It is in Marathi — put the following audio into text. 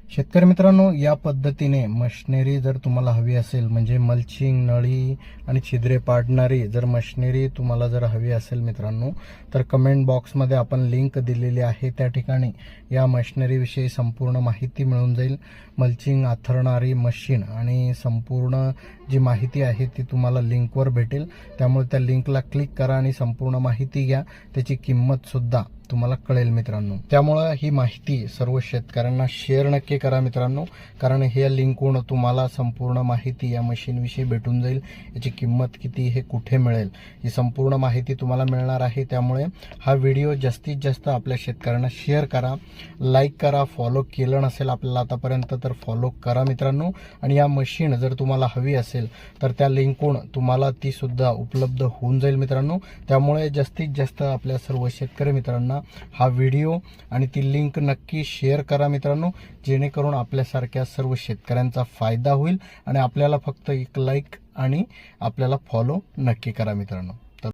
शेतकरी मित्रांनो, या पद्धतीने मशिनरी जर तुम्हाला हवी असेल, म्हणजे मल्चिंग, नळी आणि छिद्रे पाडणारी जर मशिनरी तुम्हाला जर हवी असेल मित्रांनो, तर कमेंट बॉक्समध्ये आपण लिंक दिलेली आहे. त्या ठिकाणी या मशिनरीविषयी संपूर्ण माहिती मिळून जाईल. मल्चिंग आथरणारी मशीन आणि संपूर्ण जी माहिती आहे ती तुम्हाला लिंकवर भेटेल. त्यामुळे त्या लिंकला क्लिक करा आणि संपूर्ण माहिती घ्या. त्याची किंमत सुद्धा तुम्हाला कळेल मित्रांनो. त्यामुळे ही माहिती सर्व शेतकऱ्यांना शेअर नक्की करा मित्रांनो, कारण हे लिंकवरून तुम्हाला संपूर्ण माहिती या मशीनविषयी भेटून जाईल. याची किंमत किती, हे कुठे मिळेल, ही संपूर्ण माहिती तुम्हाला मिळणार आहे. त्यामुळे हा व्हिडिओ जास्तीत जास्त आपल्या शेतकऱ्यांना शेअर करा, लाईक करा. फॉलो केलं नसेल आपल्याला आतापर्यंत तर फॉलो करा मित्रांनो. आणि या मशीन जर तुम्हाला हवी असेल तर त्या लिंकवरून तुम्हाला ती सुद्धा उपलब्ध होऊन जाईल मित्रांनो. त्यामुळे जास्तीत जास्त आपल्या सर्व शेतकरी मित्रांना हा व्हिडिओ आणि ती लिंक नक्की शेअर करा मित्रांनो, जेणेकरून आपल्यासारख्या सर्व शेतकऱ्यांचा फायदा होईल. आणि आपल्याला फक्त एक लाईक आणि आपल्याला फॉलो नक्की करा मित्रांनो.